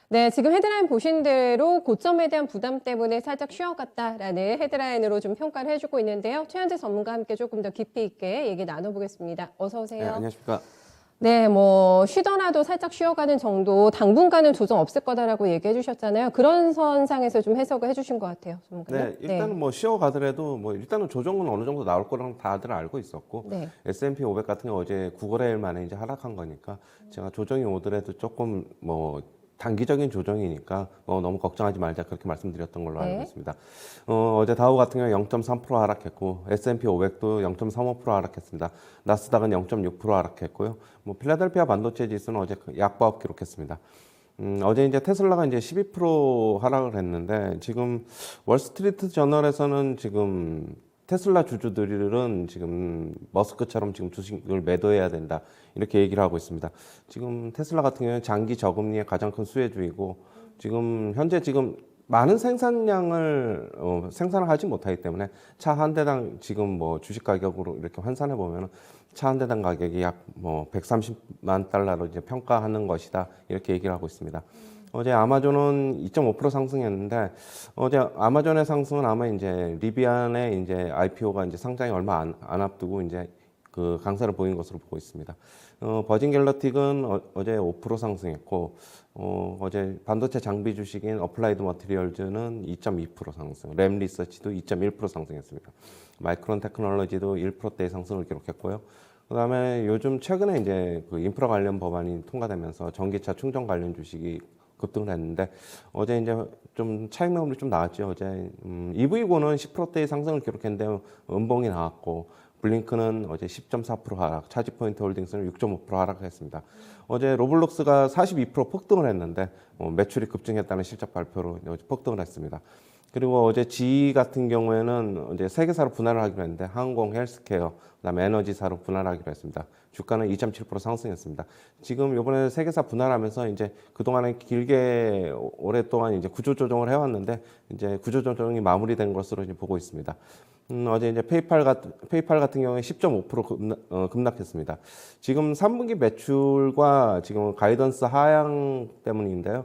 네, 지금 헤드라인 보신 대로 고점에 대한 부담 때문에 살짝 쉬어갔다라는 헤드라인으로 좀 평가를 해주고 있는데요. 최현재 전문가와 함께 조금 더 깊이 있게 얘기 나눠보겠습니다. 어서 네, 오세요. 안녕하십니까. 네, 뭐 쉬더라도 살짝 쉬어가는 정도, 당분간은 조정 없을 거다라고 얘기해 주셨잖아요. 그런 선상에서 좀 해석을 해주신 것 같아요, 전문가님. 네, 일단은 뭐 쉬어가더라도 뭐 일단은 조정은 어느 정도 나올 거랑 다들 알고 있었고 네. S&P 500 같은 경우 어제 9거래일 만에 이제 하락한 거니까 제가 조정이 오더라도 조금 뭐 단기적인 조정이니까 너무 걱정하지 말자 그렇게 말씀드렸던 걸로 알고 네. 있습니다. 어제 다우 같은 경우 0.3% 하락했고 S&P 500도 0.35% 하락했습니다. 나스닥은 0.6% 하락했고요. 뭐 필라델피아 반도체 지수는 어제 약보합 기록했습니다. 어제 이제 테슬라가 이제 12% 하락을 했는데 지금 월스트리트 저널에서는 지금 테슬라 주주들은 지금 머스크처럼 지금 주식을 매도해야 된다 이렇게 얘기를 하고 있습니다. 지금 테슬라 같은 경우는 장기 저금리의 가장 큰 수혜주이고 지금 현재 지금 많은 생산량을 생산을 하지 못하기 때문에 차 한 대당 지금 뭐 주식 가격으로 이렇게 환산해 보면 차 한 대당 가격이 약 뭐 130만 달러로 이제 평가하는 것이다 이렇게 얘기를 하고 있습니다. 어제 아마존은 2.5% 상승했는데 어제 아마존의 상승은 아마 이제 리비안의 이제 IPO가 이제 상장이 얼마 안 앞두고 이제 그 강세를 보인 것으로 보고 있습니다. 버진 갤러틱은 어제 5% 상승했고 어제 반도체 장비 주식인 어플라이드 머티리얼즈는 2.2% 상승, 램 리서치도 2.1% 상승했습니다. 마이크론 테크놀로지도 1%대의 상승을 기록했고요. 그다음에 요즘 최근에 이제 그 인프라 관련 법안이 통과되면서 전기차 충전 관련 주식이 급등을 했는데 어제 이제 좀 차익 매물이 좀 나왔죠. 어제 EV고는 10%대의 상승을 기록했는데 음봉이 나왔고 블링크는 어제 10.4% 하락, 차지포인트 홀딩스는 6.5% 하락했습니다. 어제 로블록스가 42% 폭등을 했는데 매출이 급증했다는 실적 발표로 폭등을 했습니다. 그리고 어제 GE 같은 경우에는 이제 세 개사로 분할을 하기로 했는데 항공, 헬스케어, 그다음에 에너지사로 분할하기로 했습니다. 주가는 2.7% 상승했습니다. 지금 이번에 세 개사 분할하면서 이제 그동안에 길게 오랫동안 이제 구조조정을 해왔는데 이제 구조조정이 마무리된 것으로 이제 보고 있습니다. 어제 이제 페이팔 같은 경우에 10.5% 급락했습니다. 지금 3분기 매출과 지금 가이던스 하향 때문인데요.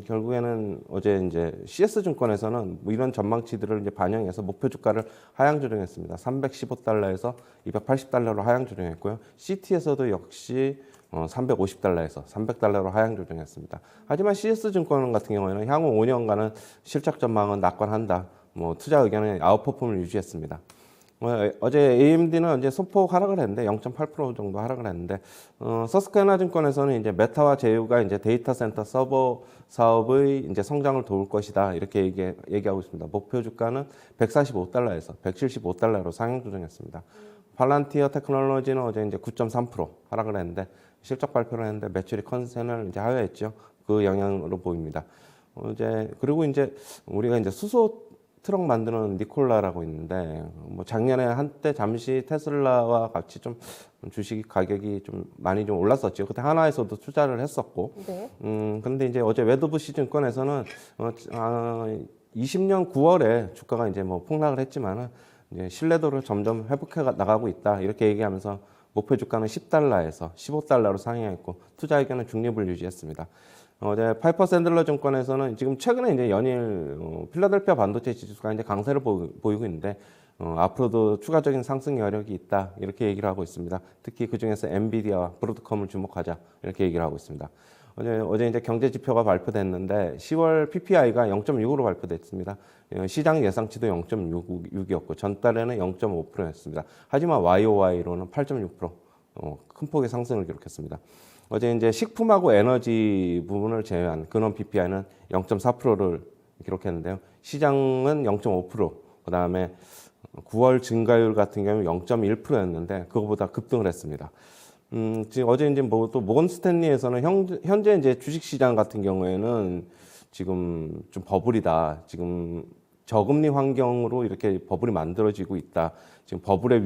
결국에는 어제 이제 CS증권에서는 뭐 이런 전망치들을 이제 반영해서 목표 주가를 하향 조정했습니다. 315달러에서 280달러로 하향 조정했고요. CT에서도 역시 350달러에서 300달러로 하향 조정했습니다. 하지만 CS증권 같은 경우에는 향후 5년간은 실적 전망은 낙관한다. 뭐 투자 의견은 아웃퍼폼을 유지했습니다. 어제 AMD는 이제 소폭 하락을 했는데 0.8% 정도 하락을 했는데 서스케나 증권에서는 이제 메타와 제휴가 이제 데이터 센터 서버 사업의 이제 성장을 도울 것이다 이렇게 얘기하고 있습니다. 목표 주가는 145달러에서 175달러로 상향 조정했습니다. 팔란티어 테크놀로지는 어제 이제 9.3% 하락을 했는데 실적 발표를 했는데 매출이 컨센을 이제 하회했죠. 그 영향으로 보입니다. 그리고 이제 우리가 이제 수소 트럭 만드는 니콜라라고 있는데 뭐 작년에 한때 잠시 테슬라와 같이 좀 주식 가격이 좀 많이 좀 올랐었죠. 그때 하나에서도 투자를 했었고. 네. 근데 이제 어제 웨더부시 증권에서는 20년 9월에 주가가 이제 뭐 폭락을 했지만은 이제 신뢰도를 점점 회복해 나가고 있다 이렇게 얘기하면서 목표 주가는 10달러에서 15달러로 상향했고 투자 의견은 중립을 유지했습니다. 어제 파이퍼 샌들러 증권에서는 지금 최근에 이제 연일 필라델피아 반도체 지수가 이제 강세를 보이고 있는데 앞으로도 추가적인 상승 여력이 있다 이렇게 얘기를 하고 있습니다. 특히 그 중에서 엔비디아와 브로드컴을 주목하자 이렇게 얘기를 하고 있습니다. 어제 이제 경제 지표가 발표됐는데 10월 PPI가 0.6으로 발표됐습니다. 시장 예상치도 0.6이었고 전달에는 0.5%였습니다. 하지만 YOY로는 8.6% 큰 폭의 상승을 기록했습니다. 어제 이제 식품하고 에너지 부분을 제외한 근원 PPI는 0.4%를 기록했는데요. 시장은 0.5%, 그다음에 9월 증가율 같은 경우 0.1%였는데 그거보다 급등을 했습니다. 지금 어제 이제 뭐 또 모건 스탠리에서는 현재 이제 주식 시장 같은 경우에는 지금 좀 버블이다. 지금 저금리 환경으로 이렇게 버블이 만들어지고 있다. 지금 버블의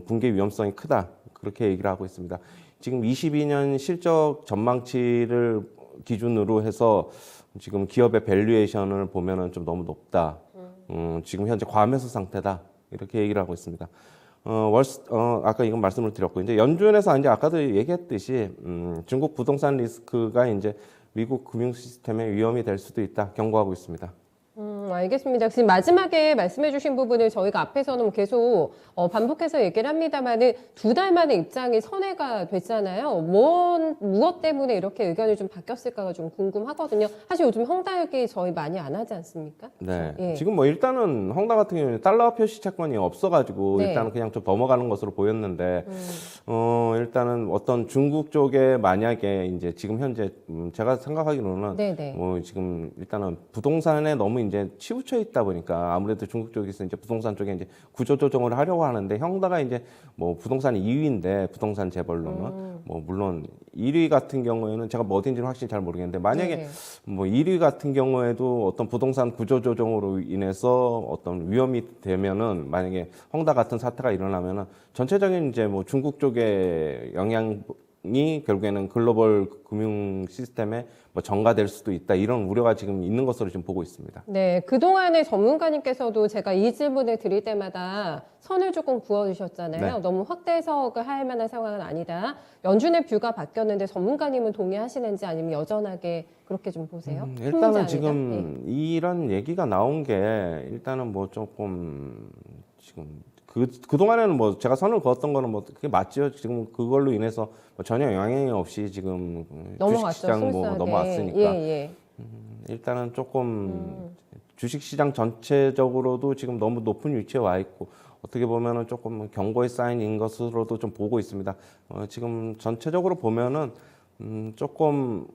붕괴 위험성이 크다. 그렇게 얘기를 하고 있습니다. 지금 22년 실적 전망치를 기준으로 해서 지금 기업의 밸류에이션을 보면은 좀 너무 높다. 지금 현재 과매수 상태다. 이렇게 얘기를 하고 있습니다. 아까 이건 말씀을 드렸고, 이제 연준에서 이제 아까도 얘기했듯이, 중국 부동산 리스크가 이제 미국 금융 시스템에 위험이 될 수도 있다 경고하고 있습니다. 알겠습니다. 지금 마지막에 말씀해주신 부분을 저희가 앞에서는 계속 반복해서 얘기를 합니다만은 2달 만에 입장이 선회가 됐잖아요. 무엇 때문에 이렇게 의견이 좀 바뀌었을까가 좀 궁금하거든요. 사실 요즘 헝다역이 저희 많이 안 하지 않습니까? 네. 예. 지금 뭐 일단은 헝다 같은 경우는 달러 표시 채권이 없어가지고 네. 일단은 그냥 좀 넘어가는 것으로 보였는데, 일단은 어떤 중국 쪽에 만약에 이제 지금 현재 제가 생각하기로는 네네. 뭐 지금 일단은 부동산에 너무 이제 치우쳐 있다 보니까 아무래도 중국 쪽에서 이제 부동산 쪽에 이제 구조 조정을 하려고 하는데 헝다가 이제 뭐 부동산 2위인데 부동산 재벌로는 뭐 물론 1위 같은 경우에는 제가 뭐 어딘지는 확실히 잘 모르겠는데 만약에 네네. 뭐 1위 같은 경우에도 어떤 부동산 구조 조정으로 인해서 어떤 위험이 되면은 만약에 헝다 같은 사태가 일어나면은 전체적인 이제 뭐 중국 쪽의 영향이 결국에는 글로벌 금융 시스템에 뭐 전가될 수도 있다 이런 우려가 지금 있는 것으로 지금 보고 있습니다. 네, 그동안에 전문가님께서도 제가 이 질문을 드릴 때마다 선을 조금 그어주셨잖아요. 네. 너무 확대 해석을 할 만한 상황은 아니다. 연준의 뷰가 바뀌었는데 전문가님은 동의하시는지 아니면 여전하게 그렇게 좀 보세요? 큰 문제 일단은 아니다? 지금 이런 얘기가 나온 게 일단은 뭐 조금 지금 그동안에는 뭐 제가 선을 그었던 거는 뭐 그게 맞죠. 지금 그걸로 인해서 뭐 전혀 영향이 없이 지금 넘어갔죠, 주식시장 뭐 순수하게. 넘어왔으니까 예. 일단은 조금 주식시장 전체적으로도 지금 너무 높은 위치에 와 있고 어떻게 보면은 조금 경고의 사인인 것으로도 좀 보고 있습니다. 지금 전체적으로 보면은 조금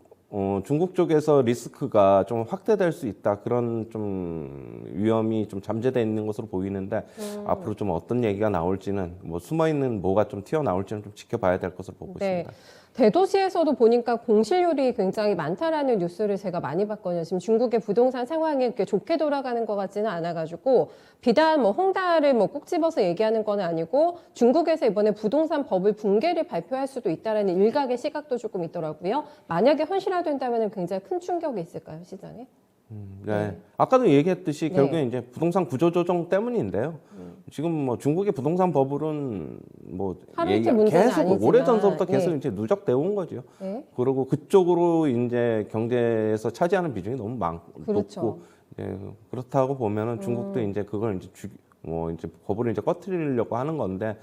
중국 쪽에서 리스크가 좀 확대될 수 있다 그런 좀 위험이 좀 잠재되어 있는 것으로 보이는데 앞으로 좀 어떤 얘기가 나올지는 뭐 숨어 있는 뭐가 좀 튀어나올지는 좀 지켜봐야 될 것으로 보고 네. 있습니다. 대도시에서도 보니까 공실률이 굉장히 많다라는 뉴스를 제가 많이 봤거든요. 지금 중국의 부동산 상황이 그렇게 좋게 돌아가는 것 같지는 않아가지고 비단 뭐 헝다를 뭐 꼭 집어서 얘기하는 건 아니고 중국에서 이번에 부동산 버블 붕괴를 발표할 수도 있다라는 일각의 시각도 조금 있더라고요. 만약에 현실화된다면 굉장히 큰 충격이 있을까요, 시장에? 네. 아까도 얘기했듯이 네. 결국에 이제 부동산 구조 조정 때문인데요. 지금 뭐 중국의 부동산 버블은 뭐 하루 이틀 문제는 계속 아니지만, 오래 전서부터 계속 예. 이제 누적되어 온 거죠. 네. 그리고 그쪽으로 이제 경제에서 차지하는 비중이 너무 그렇죠. 높고 그렇다고 보면은 중국도 이제 그걸 이제 뭐 이제 버블을 이제 꺼트리려고 하는 건데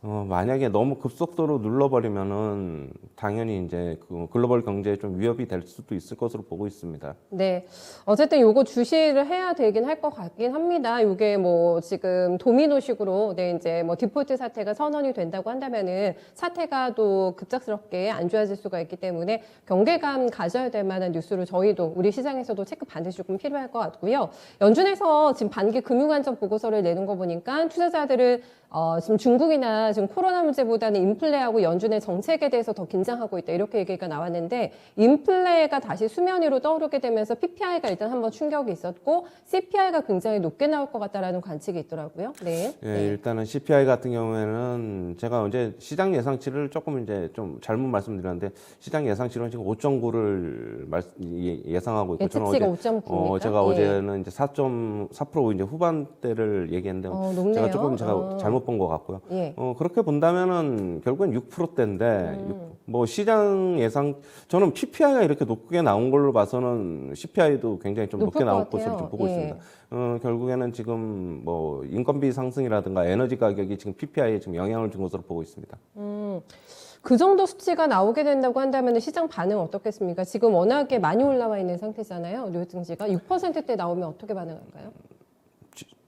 만약에 너무 급속도로 눌러버리면은 당연히 이제 그 글로벌 경제에 좀 위협이 될 수도 있을 것으로 보고 있습니다. 네. 어쨌든 요거 주시를 해야 되긴 할 것 같긴 합니다. 요게 뭐 지금 도미노식으로 이제 뭐 디폴트 사태가 선언이 된다고 한다면은 사태가 또 급작스럽게 안 좋아질 수가 있기 때문에 경계감 가져야 될 만한 뉴스로 저희도 우리 시장에서도 체크 반드시 조금 필요할 것 같고요. 연준에서 지금 반기 금융안정 보고서를 내는 거 보니까 투자자들은 지금 중국이나 지금 코로나 문제보다는 인플레하고 연준의 정책에 대해서 더 긴장하고 있다. 이렇게 얘기가 나왔는데 인플레가 다시 수면 위로 떠오르게 되면서 PPI가 일단 한번 충격이 있었고 CPI가 굉장히 높게 나올 것 같다라는 관측이 있더라고요. 네. 예, 일단은 CPI 같은 경우에는 제가 어제 시장 예상치를 조금 이제 좀 잘못 말씀드렸는데 시장 예상치로는 지금 5.9를 예상하고 있고 저는 예측치가 어제 5.9입니까? 제가 예. 어제는 이제 4.4% 이제 후반대를 얘기했는데 높네요. 제가 조금 잘못 본 것 같고요. 예. 그렇게 본다면은 결국엔 6%대인데 뭐 시장 예상 저는 PPI가 이렇게 높게 나온 걸로 봐서는 CPI도 굉장히 좀 높게 높을 것 나올 같아요. 것으로 좀 보고 예. 있습니다. 결국에는 지금 뭐 인건비 상승이라든가 에너지 가격이 지금 PPI에 지금 영향을 준 것으로 보고 있습니다. 그 정도 수치가 나오게 된다고 한다면 시장 반응 어떻겠습니까? 지금 워낙에 많이 올라와 있는 상태잖아요. 뉴욕 증시가 6%대 나오면 어떻게 반응할까요?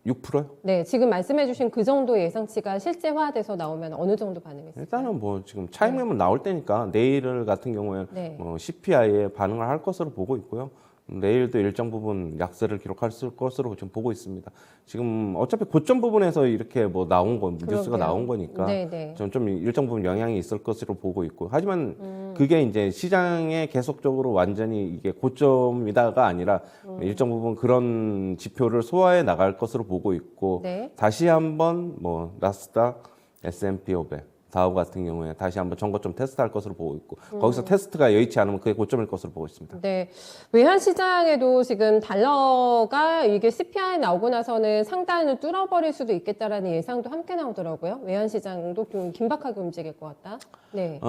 6%요? 네, 지금 말씀해주신 그 정도의 예상치가 실제화돼서 나오면 어느 정도 반응했을까요? 일단은 뭐 지금 차익매물 나올 때니까 내일 같은 경우에 네. CPI에 반응을 할 것으로 보고 있고요. 내일도 일정 부분 약세를 기록할 것으로 지금 보고 있습니다. 지금 어차피 고점 부분에서 이렇게 뭐 나온 거 뉴스가 그러게요. 나온 거니까 네네. 저는 좀 일정 부분 영향이 있을 것으로 보고 있고 하지만 그게 이제 시장에 계속적으로 완전히 이게 고점이다가 아니라 일정 부분 그런 지표를 소화해 나갈 것으로 보고 있고 네. 다시 한번 뭐 나스닥, S&P 500 다우 같은 경우에 다시 한번 전고점 테스트할 것으로 보고 있고 거기서 테스트가 여의치 않으면 그게 고점일 것으로 보고 있습니다. 네. 외환 시장에도 지금 달러가 이게 CPI 나오고 나서는 상단을 뚫어버릴 수도 있겠다라는 예상도 함께 나오더라고요. 외환 시장도 좀 긴박하게 움직일 것 같다. 네.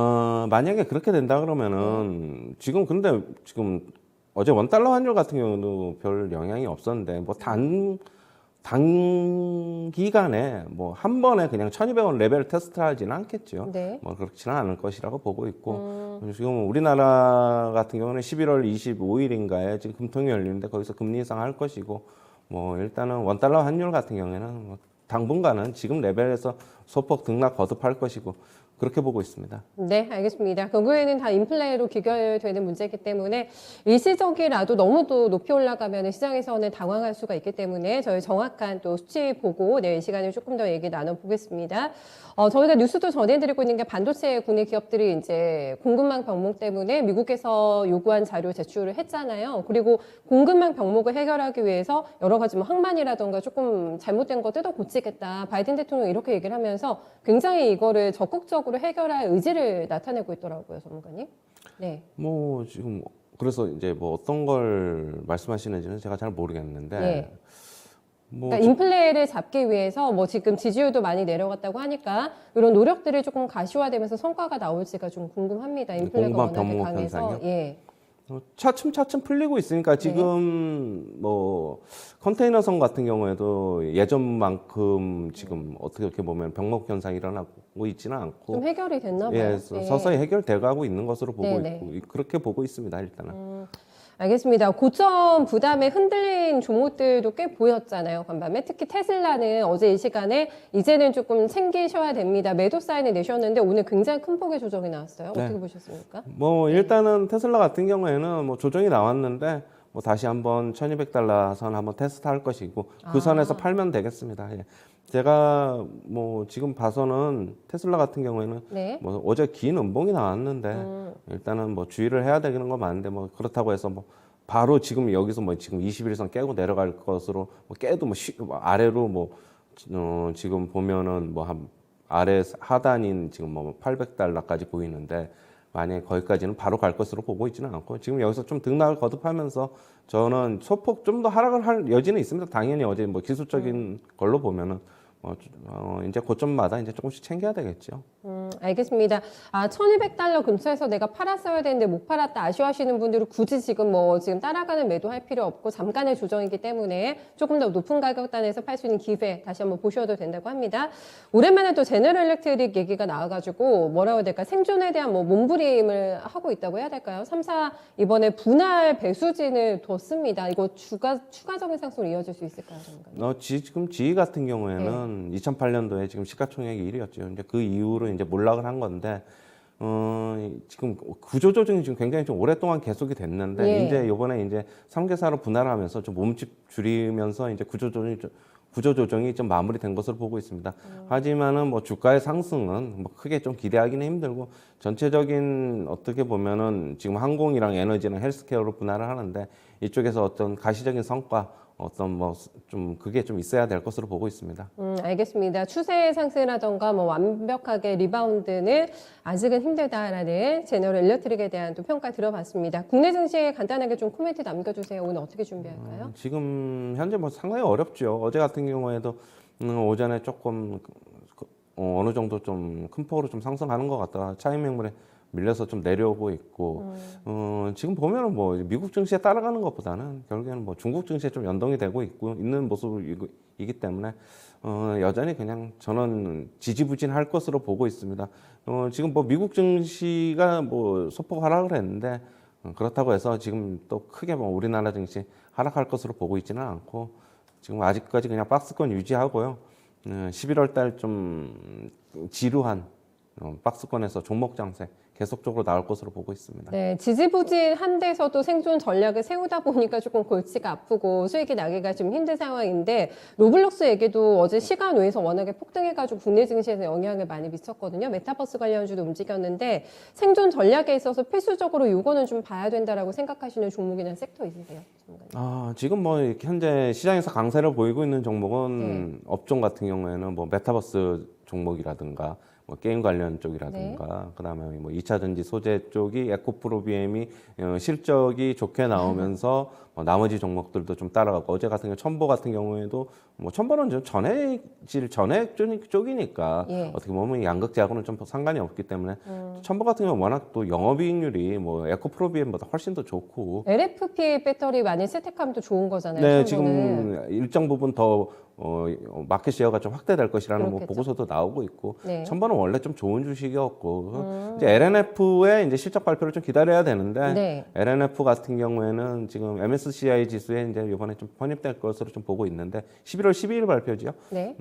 만약에 그렇게 된다 그러면은 근데 지금 어제 원달러 환율 같은 경우도 별 영향이 없었는데 뭐 단기간에 뭐 한 번에 그냥 1,200원 레벨 테스트를 하지는 않겠죠. 네. 뭐 그렇지는 않을 것이라고 보고 있고 지금 우리나라 같은 경우는 11월 25일인가에 지금 금통이 열리는데 거기서 금리 인상할 것이고 뭐 일단은 원달러 환율 같은 경우에는 뭐 당분간은 지금 레벨에서 소폭 등락 거듭할 것이고 그렇게 보고 있습니다. 네, 알겠습니다. 결국에는 다 인플레로 귀결되는 문제이기 때문에 일시적이라도 너무 또 높이 올라가면 시장에서는 당황할 수가 있기 때문에 저희 정확한 또 수치 보고 이 시간에 조금 더 얘기 나눠보겠습니다. 저희가 뉴스도 전해드리고 있는 게 반도체 국내 기업들이 이제 공급망 병목 때문에 미국에서 요구한 자료 제출을 했잖아요. 그리고 공급망 병목을 해결하기 위해서 여러 가지 뭐 항만이라던가 조금 잘못된 거 뜯어 고치겠다. 바이든 대통령이 이렇게 얘기를 하면서 굉장히 이거를 적극적으로 해결할 의지를 나타내고 있더라고요, 전문가님. 네. 뭐 지금 그래서 이제 뭐 어떤 걸 말씀하시는지는 제가 잘 모르겠는데 네. 뭐 그러니까 인플레를 잡기 위해서 뭐 지금 지지율도 많이 내려갔다고 하니까 이런 노력들이 조금 가시화되면서 성과가 나올지가 좀 궁금합니다. 인플레가 공급망 워낙에 병목 강해서. 현상이요? 예. 차츰차츰 풀리고 있으니까 지금 뭐 컨테이너선 같은 경우에도 예전만큼 지금 어떻게 보면 병목 현상이 일어나고 있지는 않고 좀 해결이 됐나 봐요. 예, 서서히 해결돼 가고 있는 것으로 보고 네네. 있고 그렇게 보고 있습니다. 일단은. 알겠습니다. 고점 부담에 흔들린 종목들도 꽤 보였잖아요, 간밤에. 특히 테슬라는 어제 이 시간에 이제는 조금 챙기셔야 됩니다. 매도 사인을 내셨는데 오늘 굉장히 큰 폭의 조정이 나왔어요. 네. 어떻게 보셨습니까? 뭐 일단은 테슬라 같은 경우에는 뭐 조정이 나왔는데 뭐 다시 한번 1,200달러 선 한번 테스트할 것이고 그 선에서 팔면 되겠습니다. 예. 제가 뭐 지금 봐서는 테슬라 같은 경우에는 네. 뭐 어제 긴 음봉이 나왔는데 일단은 뭐 주의를 해야 되는 건 맞는데 뭐 그렇다고 해서 뭐 바로 지금 여기서 뭐 지금 21선 깨고 내려갈 것으로 뭐 깨도 뭐 아래로 뭐 지금 보면은 뭐 한 아래 하단인 지금 뭐 800달러까지 보이는데 만약에 거기까지는 바로 갈 것으로 보고 있지는 않고 지금 여기서 좀 등락을 거듭하면서 저는 소폭 좀 더 하락을 할 여지는 있습니다. 당연히 어제 뭐 기술적인 걸로 보면은 이제 고점마다 이제 조금씩 챙겨야 되겠죠. 알겠습니다. 1,200달러 근처에서 내가 팔았어야 되는데 못 팔았다 아쉬워하시는 분들은 굳이 지금 지금 따라가는 매도할 필요 없고 잠깐의 조정이기 때문에 조금 더 높은 가격단에서 팔 수 있는 기회 다시 한번 보셔도 된다고 합니다. 오랜만에 또 제너럴 일렉트릭 얘기가 나와가지고 뭐라고 해야 될까 생존에 대한 몸부림을 하고 있다고 해야 될까요? 3사 이번에 분할 배수진을 뒀습니다. 이거 추가적인 상승으로 이어질 수 있을까요? 지금 지희 같은 경우에는 2008년도에 지금 시가총액이 1위였죠. 이제 그 이후로 이제 몰락을 한 건데, 지금 구조조정이 지금 굉장히 좀 오랫동안 계속이 됐는데, 예. 이제 요번에 이제 3개사로 분할하면서 좀 몸집 줄이면서 이제 구조조정이 좀 마무리된 것으로 보고 있습니다. 하지만은 뭐 주가의 상승은 뭐 크게 좀 기대하기는 힘들고, 전체적인 어떻게 보면은 지금 항공이랑 에너지랑 헬스케어로 분할을 하는데, 이쪽에서 어떤 가시적인 성과, 어떤 뭐 좀 그게 좀 있어야 될 것으로 보고 있습니다. 알겠습니다. 추세 상승이라던가 뭐 완벽하게 리바운드는 아직은 힘들다라는 제너럴 일렉트릭에 대한 또 평가 들어봤습니다. 국내 증시에 간단하게 좀 코멘트 남겨주세요. 오늘 어떻게 준비할까요? 지금 현재 뭐 상당히 어렵죠. 어제 같은 경우에도 오전에 조금 어느 정도 좀 큰 폭으로 좀 상승하는 것 같다. 차익 매물에 밀려서 좀 내려오고 있고 지금 보면은 뭐 미국 증시에 따라가는 것보다는 결국에는 뭐 중국 증시에 좀 연동이 되고 있는 모습이기 때문에 여전히 그냥 저는 지지부진할 것으로 보고 있습니다. 지금 뭐 미국 증시가 뭐 소폭 하락을 했는데 그렇다고 해서 지금 또 크게 뭐 우리나라 증시 하락할 것으로 보고 있지는 않고 지금 아직까지 그냥 박스권 유지하고요. 11월 달 좀 지루한 박스권에서 종목 장세 계속적으로 나올 것으로 보고 있습니다. 네, 지지부진한 데서도 생존 전략을 세우다 보니까 조금 골치가 아프고 수익이 나기가 좀 힘든 상황인데 로블록스 얘기도 어제 시간 외에서 워낙에 폭등해가지고 국내 증시에서 영향을 많이 미쳤거든요. 메타버스 관련주도 움직였는데 생존 전략에 있어서 필수적으로 이거는 좀 봐야 된다라고 생각하시는 종목이나 섹터 있으세요? 지금 뭐 이렇게 현재 시장에서 강세를 보이고 있는 종목은 업종 같은 경우에는 뭐 메타버스 종목이라든가 뭐 게임 관련 쪽이라든가 그다음에 뭐 2차 전지 소재 쪽이 에코프로비엠이 실적이 좋게 나오면서 뭐 나머지 종목들도 좀 따라가고 어제 같은 경우 첨보 같은 경우에도 뭐 첨보는 좀 전액 쪽이니까 예. 어떻게 보면 양극재하고는 좀 상관이 없기 때문에 첨보 같은 경우는 워낙 또 영업이익률이 뭐 에코프로비엠보다 훨씬 더 좋고 LFP 배터리 많이 채택하면 또 좋은 거잖아요. 네, 첨보는. 지금 일정 부분 더 마켓 시어가 좀 확대될 것이라는 뭐 그렇겠죠. 보고서도 나오고 있고 네. 첨보는 원래 좀 좋은 주식이었고 이제 LNF의 이제 실적 발표를 좀 기다려야 되는데 네. LNF 같은 경우에는 지금 MSCI 지수에 이제 이번에 좀 편입될 것으로 좀 보고 있는데 11월 12일 발표죠. 네.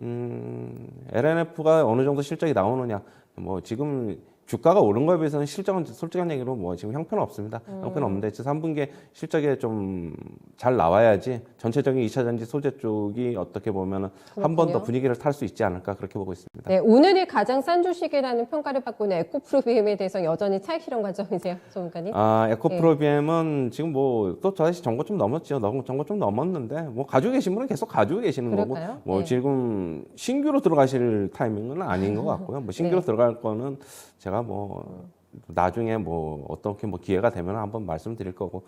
LNF가 어느 정도 실적이 나오느냐 뭐 지금 주가가 오른 거에 비해서는 실적은 솔직한 얘기로 뭐 지금 형편 없습니다. 형편 없는데 3분기에 실적에 좀 잘 나와야지 전체적인 2차 전지 소재 쪽이 어떻게 보면은 한 번 더 그렇군요. 분위기를 탈 수 있지 않을까 그렇게 보고 있습니다. 네, 오늘이 가장 싼 주식이라는 평가를 받고 있는 에코프로비엠에 대해서 여전히 차익 실현 관점이세요, 전문가님? 에코프로비엠은 지금 뭐 또 다시 정고 좀 넘었죠. 정고 좀 넘었는데 뭐 가지고 계신 분은 계속 가지고 계시는 그럴까요? 거고 뭐 네. 지금 신규로 들어가실 타이밍은 아닌 것 같고요. 뭐 신규로 네. 들어갈 거는 제가 뭐 나중에 뭐 어떻게 뭐 기회가 되면 한번 말씀드릴 거고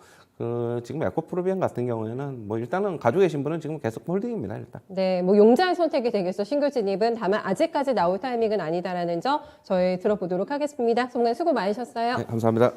지금 에코프로비엠 같은 경우에는 뭐 일단은 가지고 계신 분은 지금 계속 홀딩입니다. 일단. 네, 뭐 용자의 선택이 되겠어, 신규 진입은. 다만 아직까지 나올 타이밍은 아니다라는 점 저희 들어보도록 하겠습니다. 전문가 수고 많으셨어요. 네, 감사합니다.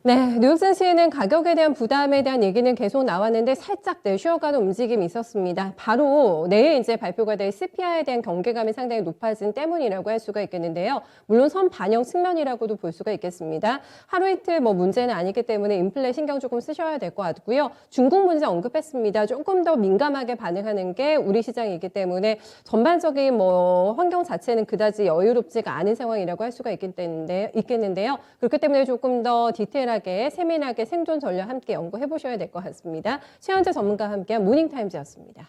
네, 뉴욕 증시에는 가격에 대한 부담에 대한 얘기는 계속 나왔는데 살짝 쉬어가는 움직임이 있었습니다. 바로 내일 이제 발표가 될 CPI에 대한 경계감이 상당히 높아진 때문이라고 할 수가 있겠는데요. 물론 선 반영 측면이라고도 볼 수가 있겠습니다. 하루 이틀 뭐 문제는 아니기 때문에 인플레 신경 조금 쓰셔야 될 것 같고요. 중국 문제 언급했습니다. 조금 더 민감하게 반응하는 게 우리 시장이기 때문에 전반적인 뭐 환경 자체는 그다지 여유롭지가 않은 상황이라고 할 수가 있겠는데요. 그렇기 때문에 조금 더 디테일하게 세밀하게 생존 전략 함께 연구해 보셔야 될 것 같습니다. 최현재 전문가와 함께한 모닝타임즈였습니다.